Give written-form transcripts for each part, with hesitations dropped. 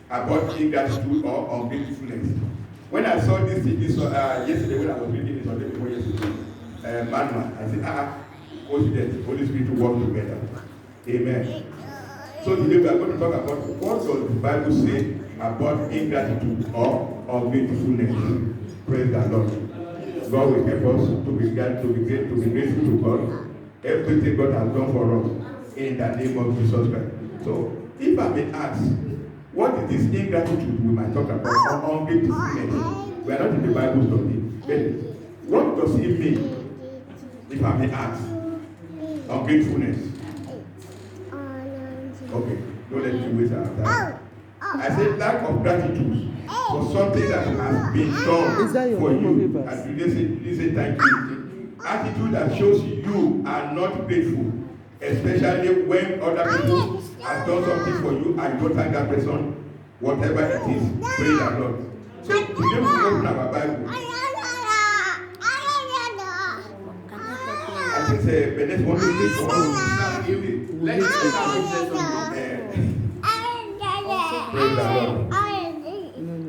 about ingratitude or ungratefulness. When I saw this thing yesterday when I was reading it on the before yesterday, manual, I said, coincidence, Holy Spirit to work together. Amen. So today we are going to talk about what does the Bible say about ingratitude or ungratefulness. Praise the Lord. God will help us to be grateful to God. Everything God has done for us in the name of Jesus Christ. So, if I may ask, what is this ingratitude we might talk about or ungratefulness? We are not in the Bible study. But what does it mean, if I may ask? Ungratefulness. Okay, don't let me waste our time. I said lack of gratitude for something that has been done for you. And you say thank you. Attitude that shows you are not grateful, especially when other people have done something for you and you don't thank that person, whatever it is. Praise the Lord. So today we open our Bible. I think Benes wants to read for us. Let praise the Lord.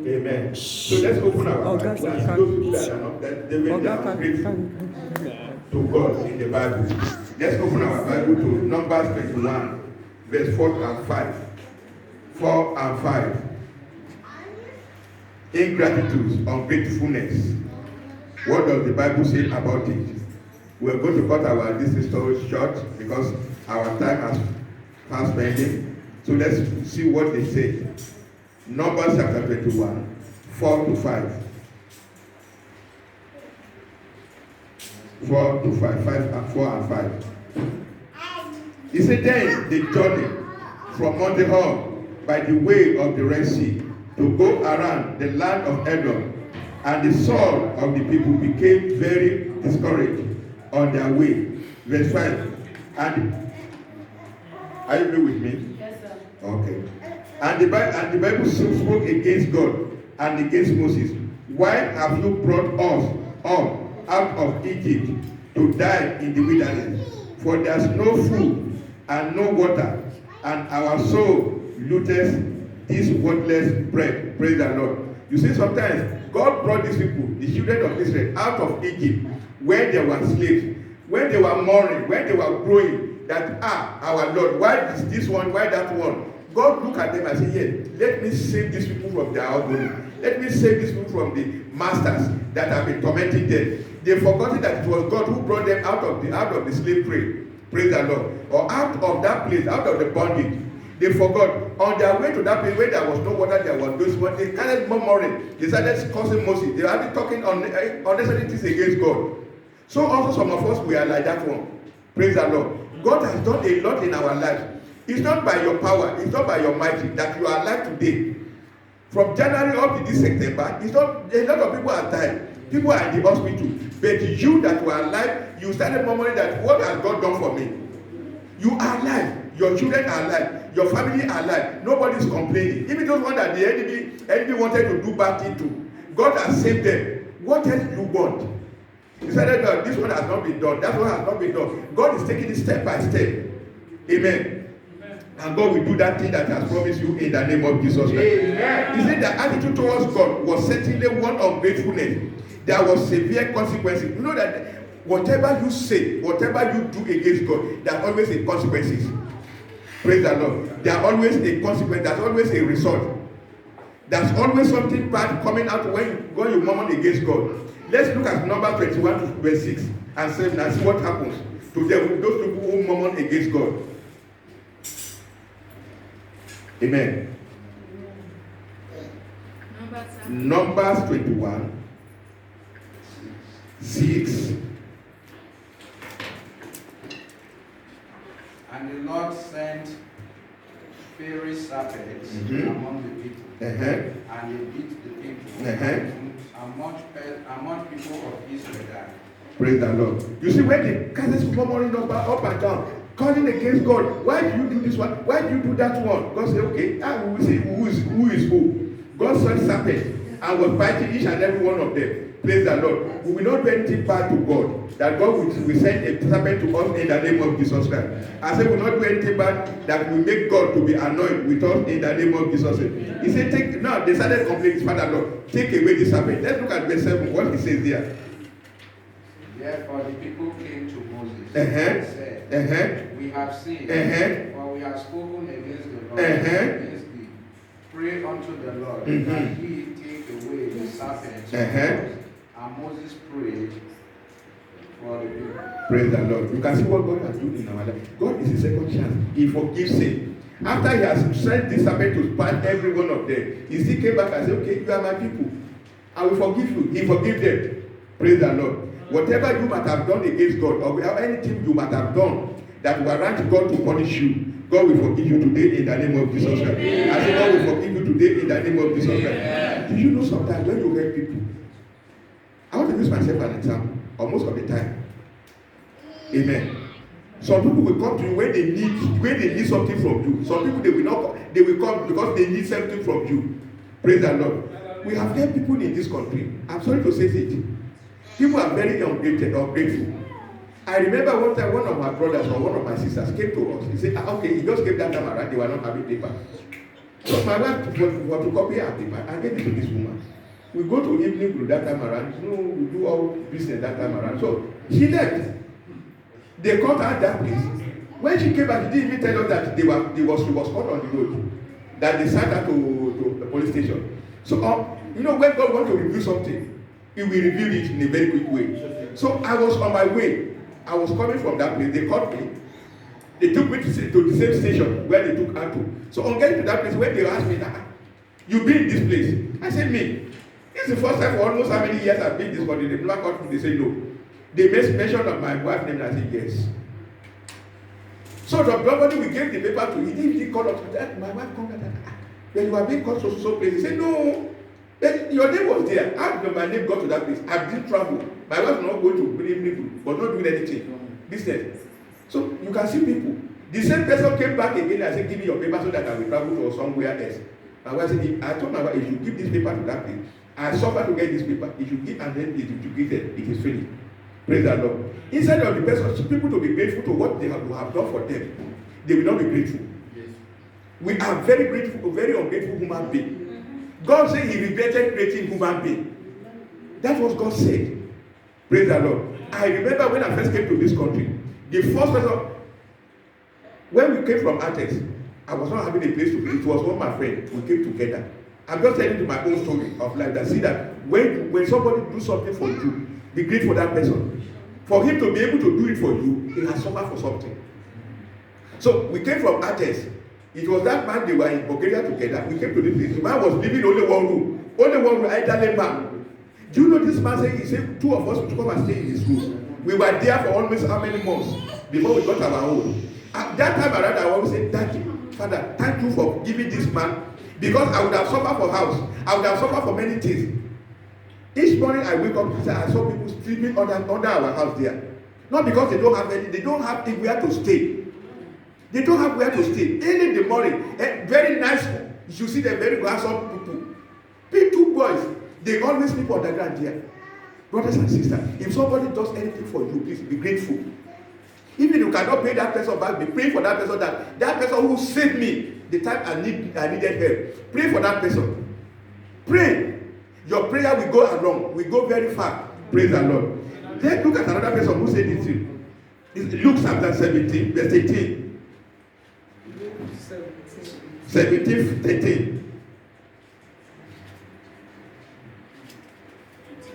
Amen. So let's open our Bible. Those people that are not that they were grateful to God in the Bible. Let's open our Bible to Numbers 21, verse 4 and 5. 4 and 5. Ingratitude, ungratefulness. What does the Bible say about it? We're going to cut this story short because our time has fast spending. So let's see what they say. Numbers chapter 21, 4 to 5. 4 to 5, 4 and 5. He said, then they journeyed from Mount Hor by the way of the Red Sea to go around the land of Edom, and the soul of the people became very discouraged on their way. Verse 5. And are you with me? Yes, sir. Okay. And the Bible spoke against God and against Moses. Why have you brought us up out of Egypt to die in the wilderness? For there is no food and no water, and our soul looteth this worthless bread. Praise the Lord. You see, sometimes God brought these people, the children of Israel, out of Egypt, where they were slaves, when they were mourning, when they were growing, that our Lord, why is this one, why that one? God look at them and say, yes, let me save these people from their agony. Let me save these people from the masters that have been tormenting them. They forgot that it was God who brought them out of the slave trade. Praise the Lord. Or out of that place, out of the bondage. They forgot. On their way to that place where there was no water, there was those one. They started murmuring. They started cursing Moses. They started talking unnecessary things against God. So also some of us, we are like that one. Praise the Lord. God has done a lot in our lives. It's not by your power, it's not by your might that you are alive today. From January up to this September, it's not, a lot of people are died. People are in the hospital. But you that were alive, you started murmuring that what has God done for me? You are alive. Your children are alive. Your family are alive. Nobody is complaining. Even those ones that the enemy wanted to do bad thing to, God has saved them. What else do you want? He said that this one has not been done. That one has not been done. God is taking it step by step. Amen. And God will do that thing that He has promised you in the name of Jesus Christ. Amen. He said the attitude towards God was certainly one of gratefulness. There was severe consequences. You know that whatever you say, whatever you do against God, there are always a consequences. Praise the Lord. There are always a consequence. There's always a result. There's always something bad coming out when you murmur against God. Let's look at Numbers 21 to verse 6 and 7 and see what happens to them, those people who murmur against God. Amen. Numbers 21 6. And the Lord sent fiery serpents among the people, and they beat the people, and much people of Israel died. Praise the Lord. You see, when the curses murmuring up and down, calling against God, why do you do this one? Why do you do that one? God said, okay, we will see who is who. God sent serpents and was biting each and every one of them. Praise the Lord. We will not do anything bad to God. That God will send a serpent to us in the name of Jesus Christ. I said we will not do anything bad that will make God to be annoyed with us in the name of Jesus. He said, they started complaining, Father Lord, take away the serpent. Let's look at verse 7, what he says there. Therefore the people came to Moses and said, We have sinned, for we have spoken against the Lord, against thee. Pray unto the Lord that he take away the serpents from us. And Moses prayed for the people. Praise the Lord. You can see what God has done in our life. God is a second chance. He forgives sin. After he has sent this serpent to span every one of them, he still came back and said, okay, you are my people. I will forgive you. He forgive them. Praise the Lord. Whatever you might have done against God, or anything you might have done that warrant God to punish you, God will forgive you today in the name of Jesus Christ. I say God will forgive you today in the name of Jesus Christ. Do you know sometimes when you help people, I want to use myself as an example, almost all the time. Amen. Some people will come to you when they need something from you. Some people they will come because they need something from you. Praise the Lord. We have helped people in this country. I'm sorry to say it. People are very ungrateful. I remember one time one of my brothers or one of my sisters came to us. He said, okay, he just came that time around, they were not having paper. So my wife was to copy her paper and gave it to this woman. We go to evening group that time around. We do all business that time around. So she left. They called her that place. When she came back, she didn't even tell us that she was caught on the road. That they sent her to the police station. So when God wants to review something, He will review it in a very quick way. So I was on my way. I was coming from that place. They called me. They took me to the same station where they took her to. So on getting to that place, when they asked me, you been in this place? I said, me. It's the first time for almost how many years I've been in this country. They never called me. They said, no. They mentioned of my wife's name and I said, yes. So the somebody we gave the paper to, he didn't call us. My wife called me. When you are being called so place, he said, no. Your name was there. How did my name got to that place? I didn't travel. My wife was not going to believe me, but not doing anything. Business. So you can see people. The same person came back again and said, give me your paper so that I will travel to somewhere else. My wife said, I told my wife, if you give this paper to that place, I suffer to get this paper. If you give and then if you give it, it is finished. Praise the Lord. Instead of the person, people to be grateful to what they have done for them, they will not be grateful. Yes. We are very grateful, very ungrateful human beings. God said He regretted creating human being. That's what God said. Praise the Lord. I remember when I first came to this country, the first person, when we came from Athens, I was not having a place to be. It was one of my friends. We came together. I'm just telling you my own story of life. That see that when somebody do something for you, be grateful for that person. For him to be able to do it for you, he has suffered for something. So we came from Athens. It was that man, they were in Bulgaria together. We came to this place. The man was living only one room. Only one room, elderly man. Do you know this man said, he said, two of us would come and stay in his room. We were there for almost how many months before we got our own. At that time around, I always said, Daddy, Father, thank you for giving this man. Because I would have suffered for house. I would have suffered for many things. Each morning I wake up and say, I saw people sleeping under our house there. Not because they don't have anywhere to stay. They don't have where to stay. Early in the morning, very nice. You see them very handsome people. Big two boys, they always sleep on the ground here. Brothers and sisters, if somebody does anything for you, please be grateful. Even if you cannot pay that person back, be praying for that person, that person who saved me the time I needed help. Pray for that person. Pray. Your prayer will go along, will go very far. Praise the Lord. Then look at another person who said it to you. It's Luke chapter 17, verse 18. 17, 13.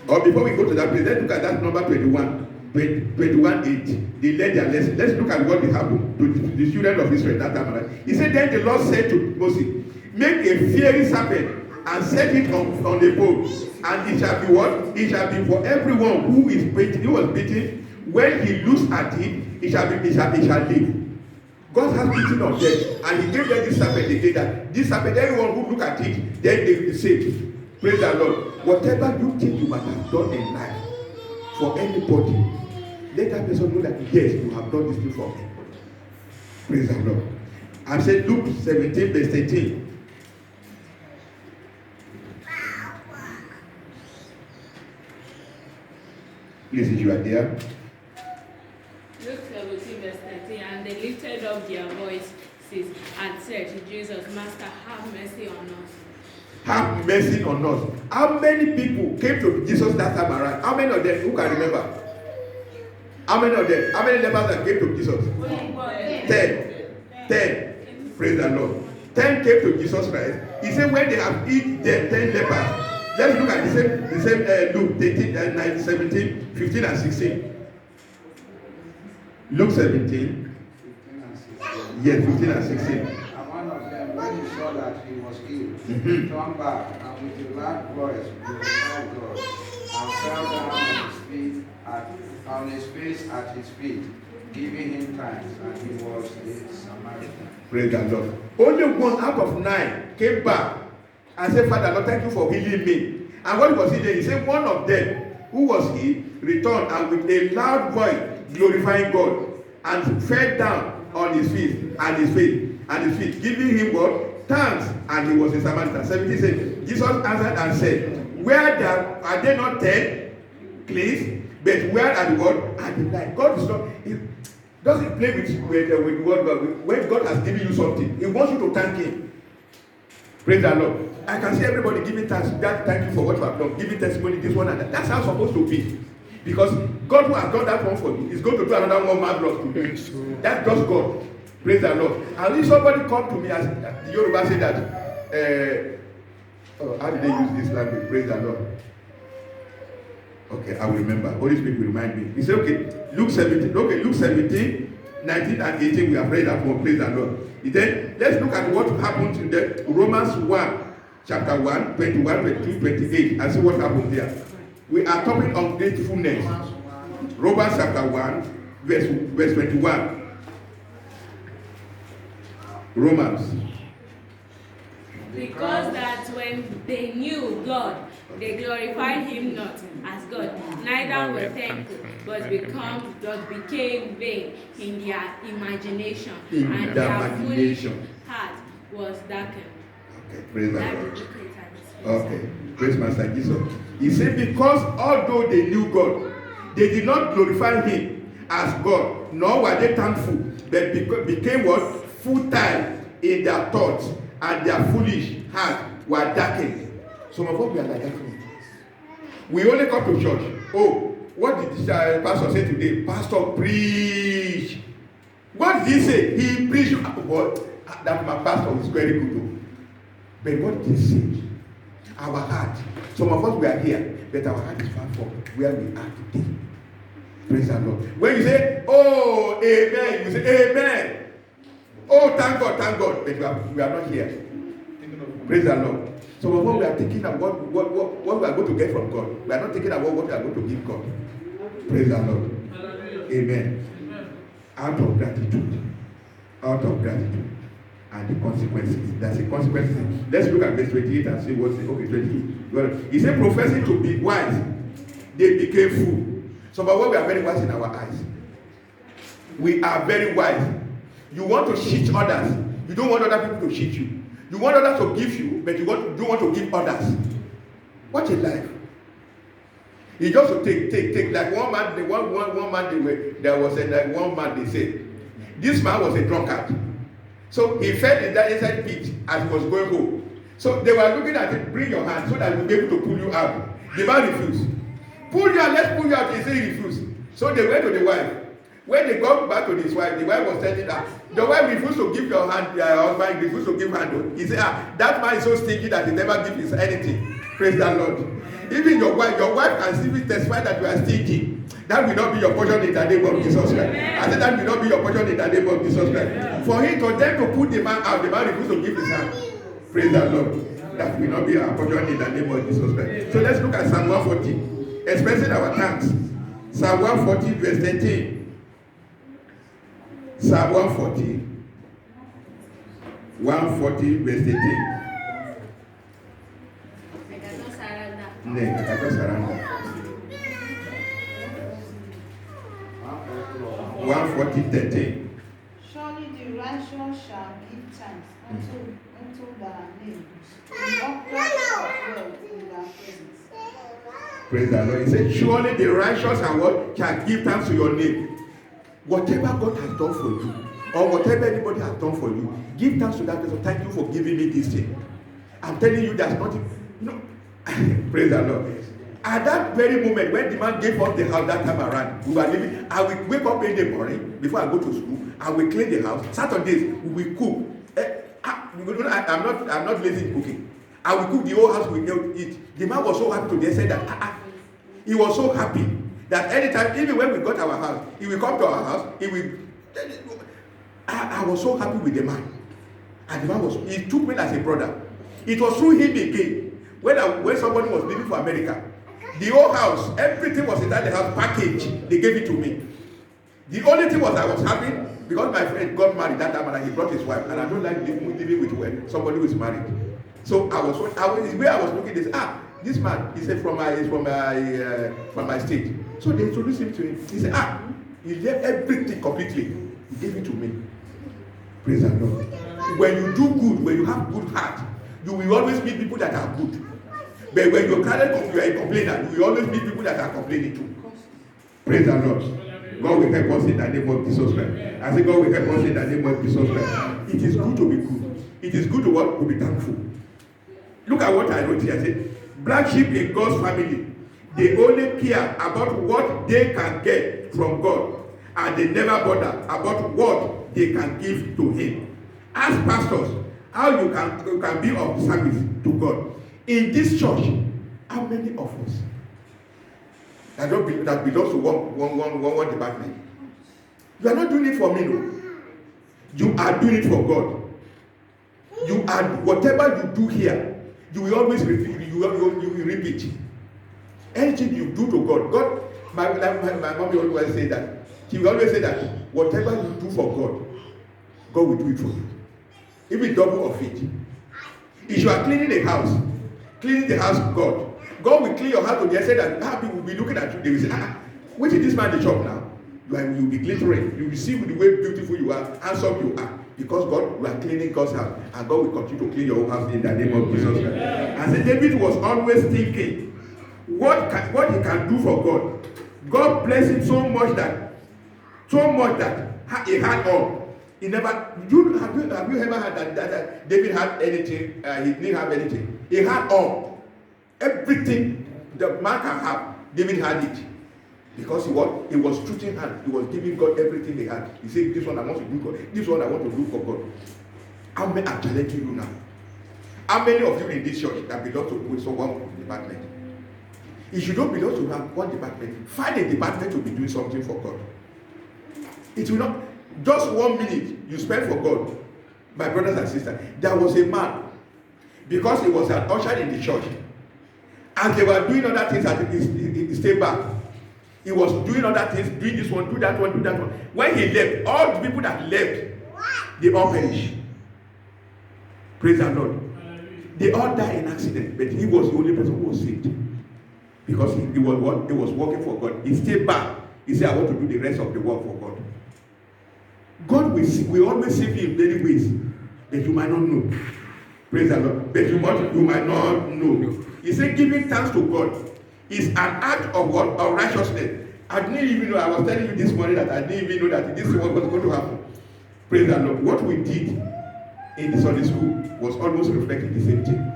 Or before we go to that place, let's look at that number 21. 21:8. They learned their lesson. Let's look at what happened to the children of Israel that time around. He said, then the Lord said to Moses, make a fiery serpent and set it on the pole, and it shall be what? It shall be for everyone who was beaten. When he looks at it, it shall live. God has beaten on them, and He gave them this serpent. They did that. This serpent, everyone who look at it, then they will be saved. Praise the Lord. Whatever you think you might have done in life for anybody, let that person know that yes, you have done this thing for me. Praise the Lord. I said Luke 17, verse 13. Please, if you are there. Luke 17, verse 13. And they lifted up their voices and said to Jesus, Master, have mercy on us. Have mercy on us. How many people came to Jesus that time around? How many of them? Who can remember? How many of them? How many lepers that came to Jesus? 10. Praise the Lord. 10 came to Jesus Christ. He said when they have eaten the 10 lepers. Let's look at the same Luke 18, 17, 15 and 16. Luke 17. Yes, 15 and 16. And one of them, when he saw that he was healed, turned back and with a loud voice glorified God, and fell down on his face at his feet, giving him thanks, and he was a Samaritan. Praise the Lord. Only 1 out of 9 came back and said, Father, Lord, thank you for healing me. And what was he doing? He said, one of them, who was he, returned and with a loud voice glorifying God, and fell down on his feet and his feet, giving him what? Thanks, and he was a Samaritan. 17 says, Jesus answered and said, where there are they not 10 cleansed, but where are the what? Are the 9? God is not, he doesn't play with what God, when God has given you something, he wants you to thank him. Praise the Lord. I can see everybody giving thanks. God, thank you for what you have done. Giving testimony, this one and that. That's how it's supposed to be. Because God who has done that one for you is going to do another one marvelous to you. That's just God. Praise the Lord. And if somebody come to me, as the Yoruba say that, how did they use this language? Praise the Lord. Okay, I will remember. Holy Spirit will remind me. He said, okay, Luke 17, 19 and 18, we have read that one. Praise the Lord. Then let's look at what happened in the Romans 1, chapter 1, 21, 22, 28, and see what happened there. We are talking on gratefulness. Romans chapter 1, verse 21. Romans. Because that when they knew God, they glorified him not as God, neither were thankful, but became vain in their imagination, and their foolish heart was darkened. Okay, praise the Lord. Okay, praise Master Jesus. He said, because although they knew God, they did not glorify him as God, nor were they thankful, but became what? Futile in their thoughts, and their foolish heart were darkened. Some of us, we are like that. We only come to church. Oh, what did this pastor say today? Pastor preach. What did he say? He preached what? That my pastor is very good. But what did he say? Our heart. Some of us, we are here, but our heart is far from where we are today. Praise the Lord. When you say, oh, amen, you say, amen. Oh, thank God, but we are not here. Praise the Lord. Some of us, we are thinking of what we are going to get from God. We are not thinking about what we are going to give God. Praise the Lord. Amen. Out of gratitude. And the consequences. That's the consequences. Let's look at verse 28 and see what's it. Okay, 28. He said, professing to be wise, they became fool. Some of us, we are very wise in our eyes. We are very wise. You want to cheat others. You don't want other people to cheat you. You want others to give you, but you don't want to give others. What a life. You just to take. Like one man, there was one man, they said, this man was a drunkard. So he fell in that inside pit as he was going home. So they were looking at him, bring your hand so that we'll be able to pull you out. The man refused. Pull you out, let's pull you out. He said he refused. So they went to the wife. When they got back to his wife, the wife was telling that the wife refused to give your hand, husband refused to give hand. He said, that man is so stingy that he never gives anything. Praise the Lord. Even your wife can still testify that you are stingy. That will not be your portion in the name of Jesus Christ. I said that will not be your portion in the name of Jesus Christ. For them to put the man out, the man refused to give his hand. Praise the Lord. That will not be our portion in the name of Jesus Christ. So let's look at Psalm 140. Expressing our thanks. Psalm 140 verse 13. Psalm 140 verse 13. Surrender. 140:13. Surely the righteous shall give thanks unto thy name. The upright shall dwell in thy presence. Praise the Lord. He said, surely the righteous and what shall give thanks to your name. Whatever God has done for you, or whatever anybody has done for you, give thanks to that person. Thank you for giving me this thing. I'm telling you, there's nothing. Praise the Lord. At that very moment, when the man gave us the house that time around, we were living. I will wake up in the morning before I go to school. I will clean the house. Saturdays we will cook. I'm not lazy in cooking. I will cook the whole house. We will eat. The man was so happy today. Said that he was so happy that anytime, even when we got our house, he will come to our house. He will. I was so happy with the man, and the man was. He took me as a brother. It was through him again when somebody was leaving for America. The whole house, everything was inside the house package. They gave it to me. The only thing was I was happy because my friend got married that time and he brought his wife, and I don't like living with when somebody who is married. So I was looking this this man, he said from my state. So they introduced him to him. He said he left everything completely. He gave it to me. Praise the Lord. When you do good, when you have good heart, you will always meet people that are good. But when you are a complainer, you will always meet people that are complaining too. Praise the Lord. God will help us in the name of Jesus Christ. I say God will help us in the name of Jesus Christ. It is good to be good. It is good to what? To be thankful. Look at what I wrote here. I said, black sheep in God's family, they only care about what they can get from God, and they never bother about what they can give to Him. As pastors, how you can be of service to God. In this church, how many of us that belongs to one department? You are not doing it for me, no. You are doing it for God. You are, whatever you do here, you will always repeat. You will repeat. Anything you do to God, my mom will always say that. She will always say that whatever you do for God, God will do it for you. Even double of it. If you are cleaning a house, cleaning the house of God will clean your house to the extent that people will be looking at you. They will say, which is this man the shop now? You will be glittering. You will see the way beautiful you are, handsome you are. Because God, we are cleaning God's house, and God will continue to clean your own house in the name of Jesus Christ. And so David was always thinking what he can do for God. God blessed him so much that he had all. He never. Have you ever heard that David had anything? He didn't have anything. He had all, everything the man can have. David had it. Because he was treating hand. He was giving God everything he had. He said, this one I want to do God. This one I want to do for God. How many are challenging you now? How many of you in this church that belong to one department? If you don't belong to one department, find a department to be doing something for God. It will not, just 1 minute you spend for God. My brothers and sisters, there was a man, because he was an usher in the church, and they were doing other things at he stayed back. He was doing other things, doing this one, do that one, do that one. When he left, all the people that left, they all perished. Praise the Lord. They all died in accident, but he was the only person who was saved. Because he was working for God. He stayed back. He said, I want to do the rest of the work for God. God will always save you in many ways that you might not know. Praise the Lord. But you might not know. He said, giving thanks to God is an act of what? Of righteousness. I didn't even know. I was telling you this morning that I didn't even know that this is what was going to happen. Praise the Lord. What we did in the Sunday school was almost reflecting the same thing.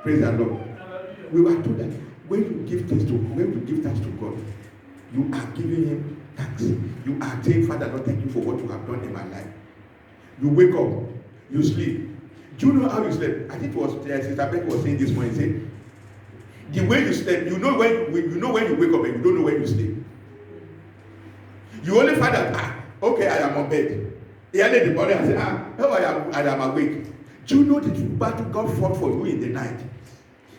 Praise the Lord. We were told that when you give thanks to God, you are giving Him thanks. You are saying, Father, Lord, thank you for what you have done in my life. You wake up, you sleep. Do you know how you sleep? I think it was Sister Beck was saying this morning. Saying, the way you sleep, you know when you wake up and you don't know when you sleep. You only find that, okay, I am on bed. Early in the morning, I say, I am awake. Do you know the battle God fought for you in the night?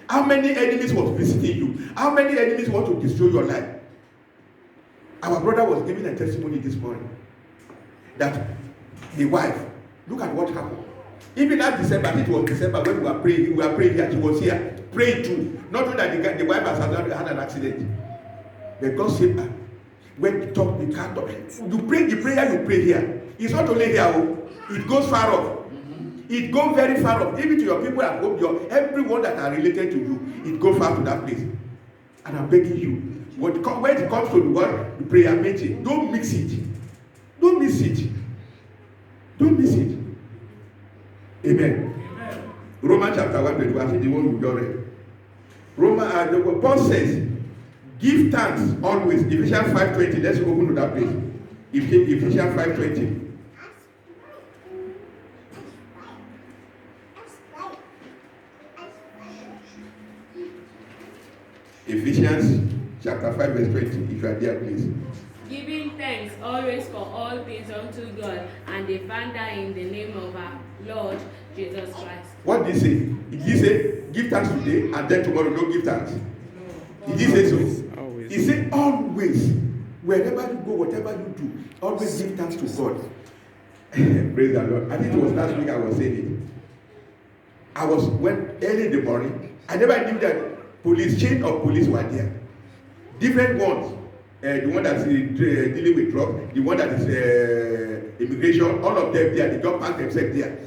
How many enemies was visiting you? How many enemies want to destroy your life? Our brother was giving a testimony this morning that the wife, look at what happened. Even last December, I think it was December when we were praying here, she was here, praying too. Not only that the wife has had an accident, but God saved her. When you talk, you can't talk. You pray the prayer you pray here. It's not only here, it goes far off. It goes very far off. Even to your people at home, everyone that are related to you, it goes far to that place. And I'm begging you, when it comes to the prayer meeting, don't mix it. Don't miss it. Don't miss it. Amen. Romans chapter 1, 21, I think the one you just read. Paul says, give thanks always. Ephesians 5:20. Let's open to that place. Ephesians 5:20. Ephesians chapter 5 verse 20. If you are there, please. Giving thanks always for all things unto God and the Father in the name of our Lord Jesus Christ. What did he say? Did he say give thanks today and then tomorrow don't give thanks? Did he say so? Always. He said always. Wherever you go, whatever you do, always give thanks to God. Praise the Lord. I think it was last week I was saying it. I was early in the morning. I never knew that chain of police were there. Different ones. The one that's dealing with drugs, the one that is immigration, all of them there, they just park themselves there.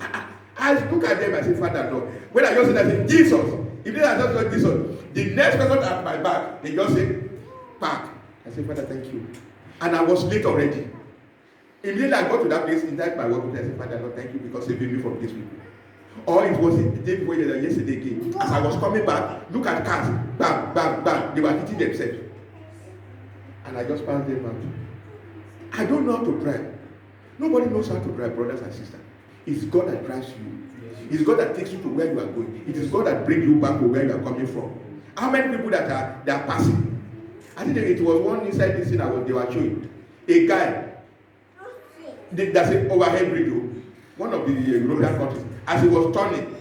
I look at them and say, Father, Lord. When I just say that, I say, Jesus. If they are just like Jesus, the next person at my back, they just say, park. I say, Father, thank you. And I was late already. Immediately I got to that place, inside my work, I said, Father, Lord, thank you because saving me from these people. Or it was the day before yesterday again. As I was coming back, look at cars, bam, bam, bam. They were hitting themselves. And I just passed them out. I don't know how to drive. Nobody knows how to drive, brothers and sisters. It's God that drives you. It's God that takes you to where you are going. It is God that brings you back to where you are coming from. How many people that are passing? I think it was one inside this thing they were showing. A guy, that's an overhead bridge, one of the European countries. As he was turning,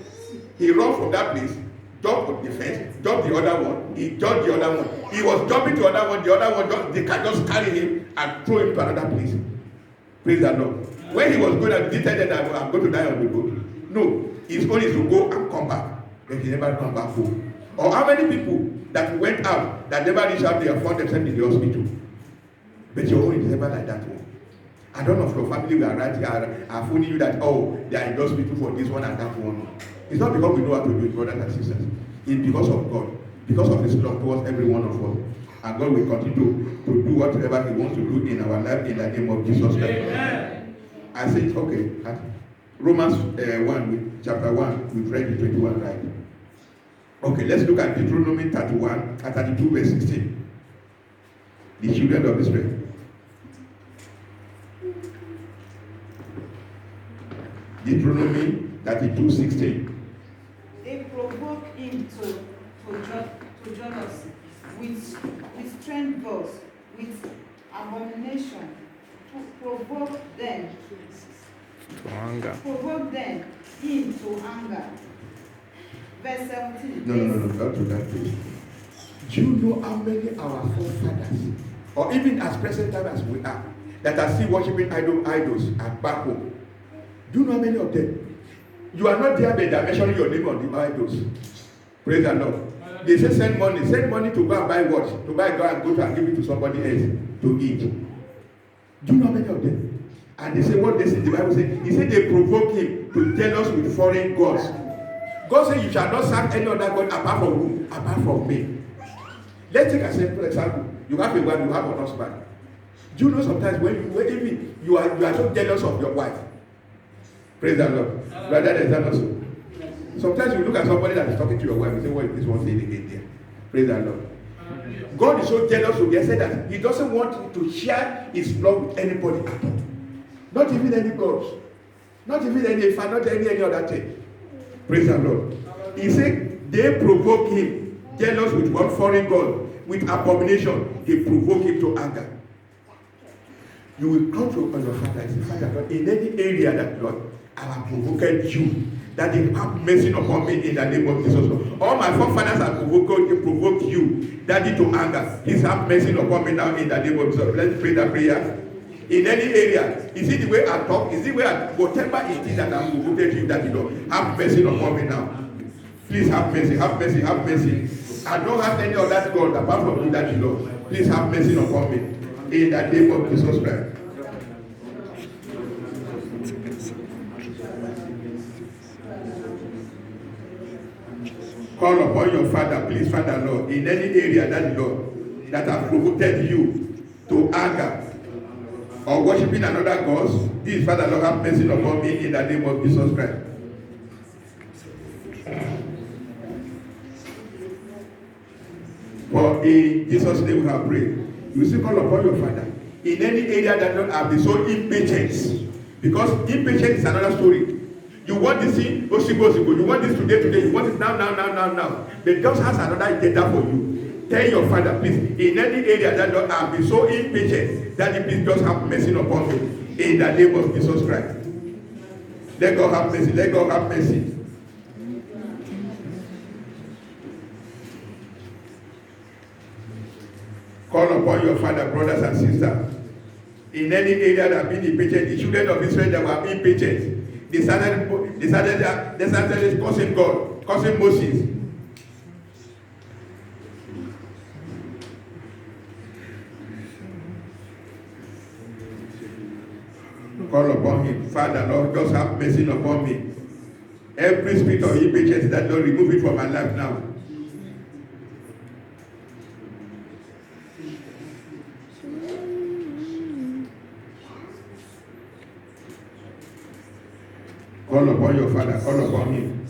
he ran from that place, jumped the fence, jumped the other one, he jumped the other one. He was jumping to the other one, they can just carry him and throw him to another place. Praise the Lord. When he was going to tell them that I'm going to die on the road, no, his own is to go and come back. But he never come back home. Or how many people that went out that never reached out there found themselves in the hospital? But your own is never like that one. I don't know if your family were right here are fooling you that, they are in the hospital for this one and that one. It's not because we know how to do it, brothers and sisters. It's because of God. Because of His love towards every one of us. And God will continue to do whatever He wants to do in our life in the name of Jesus Christ. Amen. I said, okay, Romans 1, chapter 1, we've read the 21, right? Okay, let's look at Deuteronomy 32, verse 16. The children of Israel. Deuteronomy 32, 16. They provoke him to jealousy with strange gods, with abomination, to provoke them To anger. Provoke them him to anger. Verse 17. No, not to that place. Do you know how many our forefathers, or even as present time as we are, that are still worshiping idols and back home? Do you know how many of them? You are not there, but they are mentioning your name on the idols. Praise the Lord. They say send money to go and buy what? To buy go and and give it to somebody else to eat. Do you know how many of them? And they say what they say, the Bible says, he said they provoke him to jealous with foreign gods. God said you shall not serve any other God apart from whom? Apart from me. Let's take a simple example. You have a wife, you have a husband. Do you know sometimes when you are so jealous of your wife? Praise the Lord. Brother, there's that also. Sometimes you look at somebody that is talking to your wife and say, what is this one saying again there? Praise the Lord. God is so jealous of you. He said that He doesn't want to share His love with anybody at all. Not even any gods. Not even any fan, not any other thing. Praise the Lord. He said they provoke him, jealous with one foreign god, with abomination. They provoke him to anger. You will come to your father and say, Father, Lord, in any area that, Lord, I have provoked you, that they have mercy upon me in the name of Jesus. All my forefathers have provoked you, Daddy, to anger. Please have mercy upon me now in the name of Jesus. Let's pray that prayer. In any area, is it the way I talk? Is it the way whatever it is that I'm provoked you, Daddy, Lord, have mercy upon me now. Please have mercy, have mercy, have mercy. I don't have any other God apart from you, Daddy, Lord. Please have mercy upon me in the name of Jesus Christ. Call upon your Father, please, Father Lord, in any area that Lord that has provoked you to anger or worshiping another God. Please, Father Lord, have mercy upon me in the name of Jesus Christ. For in Jesus' name we have prayed. You still call upon your Father in any area that don't have been so impatient, because impatience is another story. You want this thing, osigo. You want this today. You want it now. But God has another agenda for you. Tell your Father, please, in any area that don't have been so impatient, that you please just have mercy upon me in the name of Jesus Christ. Let God have mercy. Let God have mercy. Call upon your Father, brothers and sisters. In any area that have been impatient, the children of Israel that were impatient, they started cursing God, cursing Moses. Call upon him. Father, Lord, just have mercy upon me. Every spirit of impatience, that Lord, remove it from my life now. Call upon your Father, call upon him.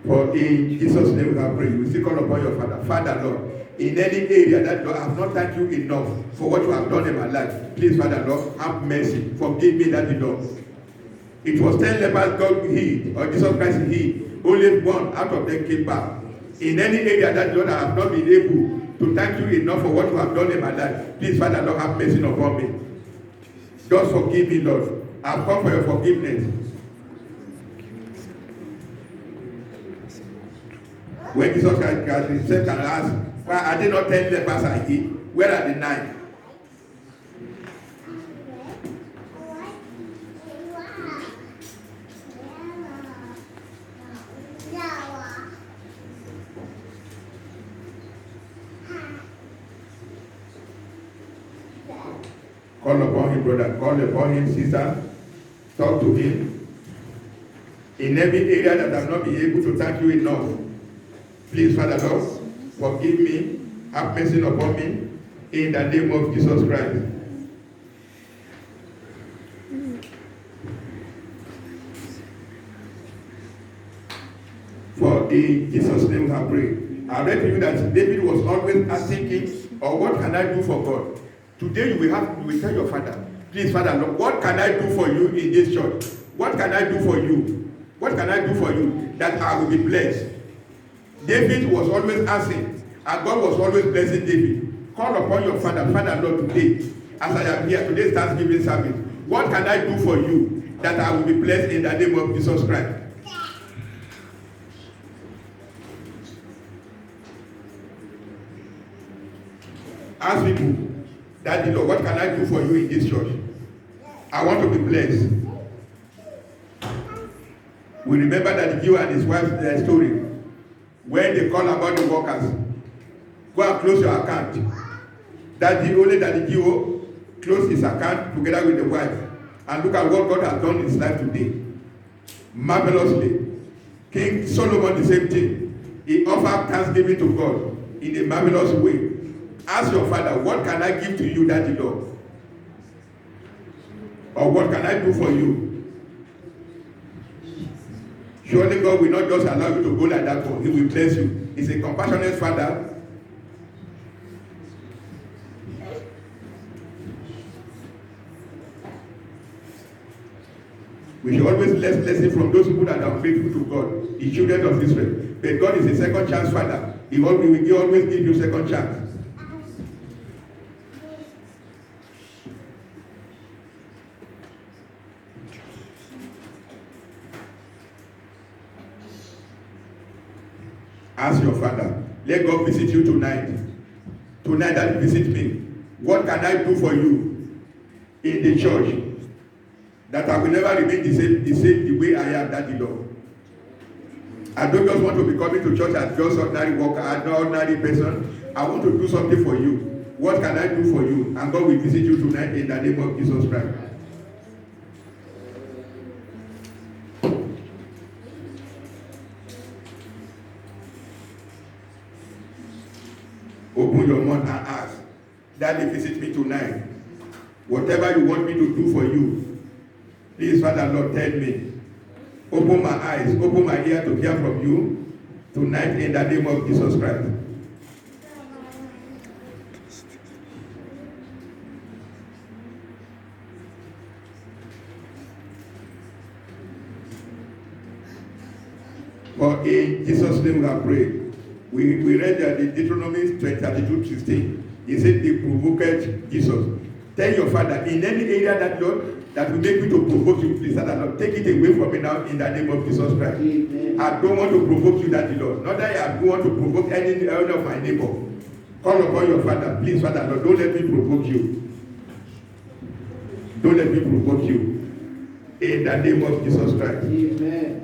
For in Jesus' name we have prayed. We still call upon your Father. Father, Lord, in any area that Lord, I have not thanked you enough for what you have done in my life. Please, Father, Lord, have mercy. Forgive me that Lord. It was 10 lepers God healed, or Jesus Christ healed. Only one out of them came back. In any area that Lord, I have not been able to thank you enough for what you have done in my life. Please, Father, Lord, have mercy upon me. Just forgive me, Lord. I've come for your forgiveness. When Jesus Christ himself and asked, why are they not 10 lepers I healed? Where are the 9? Call upon him, brother. Call upon him, sister. Talk to him. In every area that I have not been able to thank you enough, please, Father Lord, forgive me. Have mercy upon me. In the name of Jesus Christ. For in Jesus' name I pray. I read to you that David was always asking, or what can I do for God? Today you will tell your Father, please, Father, Lord, what can I do for you in this church? What can I do for you? What can I do for you that I will be blessed? David was always asking, and God was always blessing David. Call upon your Father, Father, Lord, today, as I am here, today's Thanksgiving service. What can I do for you that I will be blessed in the name of Jesus Christ? Ask people, Daddy, Lord, what can I do for you in this church? I want to be blessed. We remember that Gio and his wife's story. When they call about the workers, go and close your account. Only Daddy Gio closed his account together with the wife. And look at what God has done in his life today. Marvelously. King Solomon, the same thing. He offered thanksgiving to God in a marvelous way. Ask your Father, what can I give to you, Daddy Lord? Or what can I do for you? Surely God will not just allow you to go like that, but he will bless you. He's a compassionate Father. We should always learn blessing from those people that are faithful to God, the children of Israel. But God is a second chance Father. He will always give you second chance. Ask your Father, let God visit you tonight. Tonight that you visit me. What can I do for you in the church that I will never remain the way I am, Daddy Lord? I don't just want to be coming to church as just ordinary worker, as an ordinary person. I want to do something for you. What can I do for you? And God will visit you tonight in the name of Jesus Christ. open your mouth and ask, Daddy, visit me tonight. Whatever you want me to do for you, please, Father, Lord, tell me. Open my eyes, open my ear to hear from you tonight in the name of Jesus Christ. For in Jesus' name we have prayed. We read that in Deuteronomy 32:16. He said, "He provoked Jesus." Tell your father, in any area that Lord that will make me to provoke you, please, Father, Lord, take it away from me now in the name of Jesus Christ. Amen. I don't want to provoke you, Daddy Lord. Not that I don't want to provoke any of my neighbor. Call upon your father, please, Father, Lord, don't let me provoke you. Don't let me provoke you. In the name of Jesus Christ. Amen.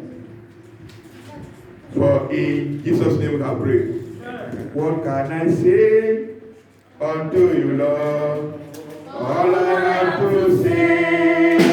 For in Jesus' name we have prayed. What can I say unto you, Lord? All I have to say